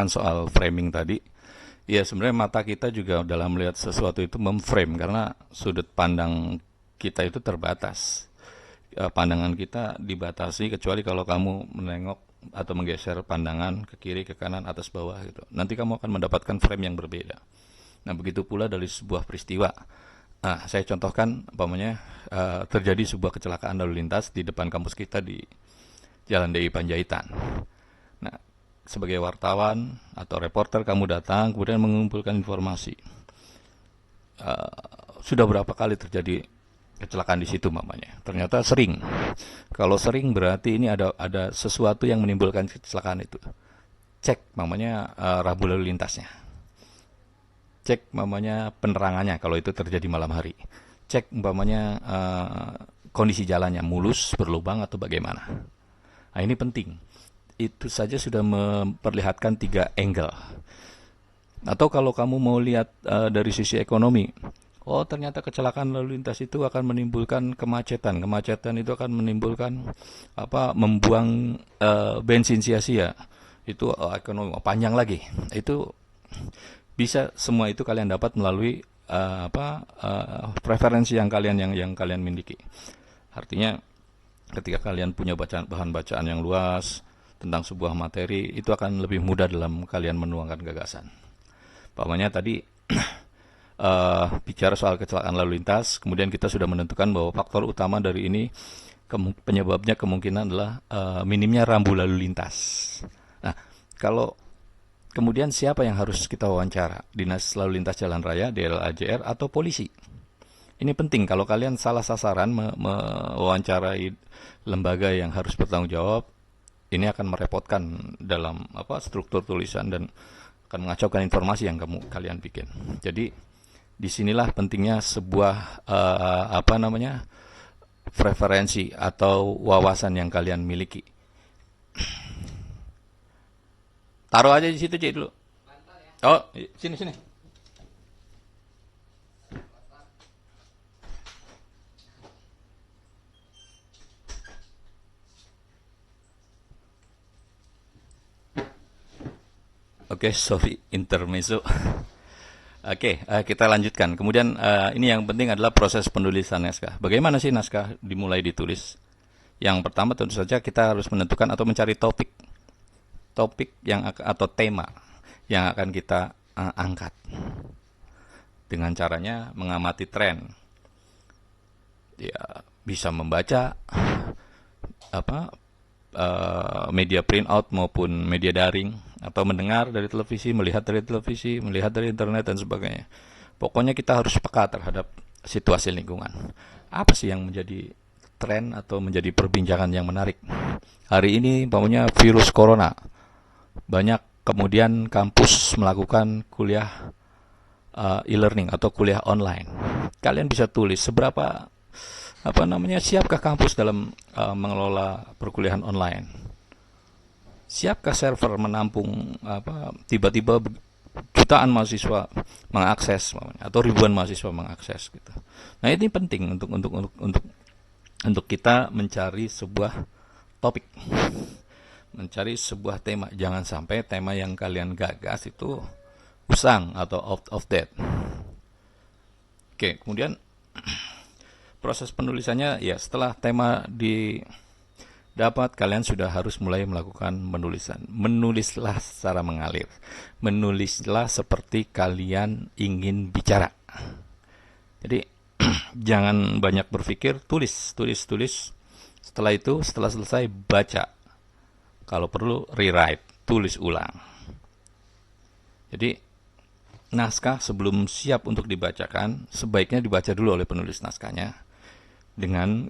melanjutkan soal framing tadi, ya sebenarnya mata kita juga dalam melihat sesuatu itu memframe karena sudut pandang kita itu terbatas. Pandangan kita dibatasi kecuali kalau kamu menengok atau menggeser pandangan ke kiri, ke kanan, atas, bawah gitu. Nanti kamu akan mendapatkan frame yang berbeda. Nah, begitu pula dari sebuah peristiwa. Nah, saya contohkan, umpamanya terjadi sebuah kecelakaan lalu lintas di depan kampus kita di Jalan DI Panjaitan. Nah, sebagai wartawan atau reporter kamu datang, kemudian mengumpulkan informasi. Sudah berapa kali terjadi kecelakaan di situ, mamanya? Ternyata sering. Kalau sering berarti ini ada sesuatu yang menimbulkan kecelakaan itu. Cek, mamanya rambu lalu lintasnya. Cek, mamanya penerangannya kalau itu terjadi malam hari. Cek, umpamanya kondisi jalannya mulus, berlubang atau bagaimana. Nah, ini penting. Itu saja sudah memperlihatkan 3 angle. Atau kalau kamu mau lihat dari sisi ekonomi, oh ternyata kecelakaan lalu lintas itu akan menimbulkan kemacetan. Kemacetan itu akan menimbulkan membuang bensin sia-sia. Itu ekonomi panjang lagi. Itu bisa semua itu kalian dapat melalui preferensi yang kalian miliki. Artinya ketika kalian punya bahan bacaan yang luas tentang sebuah materi, itu akan lebih mudah dalam kalian menuangkan gagasan. Umpamanya tadi bicara soal kecelakaan lalu lintas, kemudian kita sudah menentukan bahwa faktor utama dari ini penyebabnya kemungkinan adalah minimnya rambu lalu lintas. Nah, kalau kemudian siapa yang harus kita wawancara? Dinas Lalu Lintas Jalan Raya, DLAJR, atau polisi? Ini penting kalau kalian salah sasaran mewawancarai lembaga yang harus bertanggung jawab, ini akan merepotkan dalam struktur tulisan dan akan mengacaukan informasi yang kalian bikin. Jadi disinilah pentingnya sebuah preferensi atau wawasan yang kalian miliki. Taruh aja di situ, Cik, dulu. Oh, sini. Oke, sorry, intermezzo. Oke, kita lanjutkan. Kemudian ini yang penting adalah proses penulisan naskah. Bagaimana sih naskah dimulai ditulis? Yang pertama tentu saja kita harus menentukan atau mencari topik atau tema yang akan kita angkat. Dengan caranya mengamati tren. Ya, bisa membaca media printout maupun media daring, atau mendengar dari televisi, melihat dari internet dan sebagainya. Pokoknya kita harus peka terhadap situasi lingkungan. Apa sih yang menjadi tren atau menjadi perbincangan yang menarik? Hari ini umpamanya virus corona. Banyak kemudian kampus melakukan kuliah e-learning atau kuliah online. Kalian bisa tulis seberapa siapkah kampus dalam mengelola perkuliahan online? Siapkah server menampung tiba-tiba jutaan mahasiswa mengakses atau ribuan mahasiswa mengakses gitu. Nah, ini penting untuk kita mencari sebuah topik, mencari sebuah tema. Jangan sampai tema yang kalian gagas itu usang atau out of date. Oke, kemudian proses penulisannya ya setelah tema didapat, kalian sudah harus mulai melakukan penulisan. Menulislah secara mengalir. Menulislah seperti kalian ingin bicara. Jadi jangan banyak berpikir, tulis. Setelah itu, setelah selesai, baca. Kalau perlu, rewrite, tulis ulang. Jadi naskah sebelum siap untuk dibacakan, sebaiknya dibaca dulu oleh penulis naskahnya dengan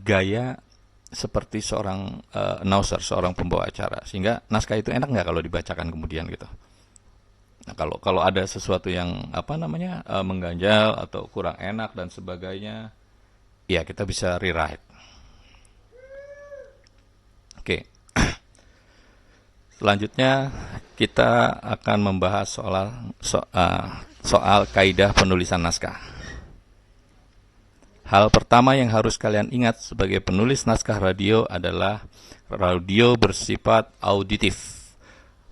gaya seperti seorang announcer, seorang pembawa acara, sehingga naskah itu enak nggak kalau dibacakan kemudian gitu. Nah, kalau ada sesuatu yang mengganjal atau kurang enak dan sebagainya, ya kita bisa rewrite. Oke. Selanjutnya kita akan membahas soal kaidah penulisan naskah. Hal pertama yang harus kalian ingat sebagai penulis naskah radio adalah radio bersifat auditif.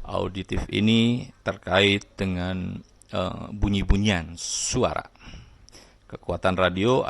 Auditif ini terkait dengan bunyi-bunyian suara. Kekuatan radio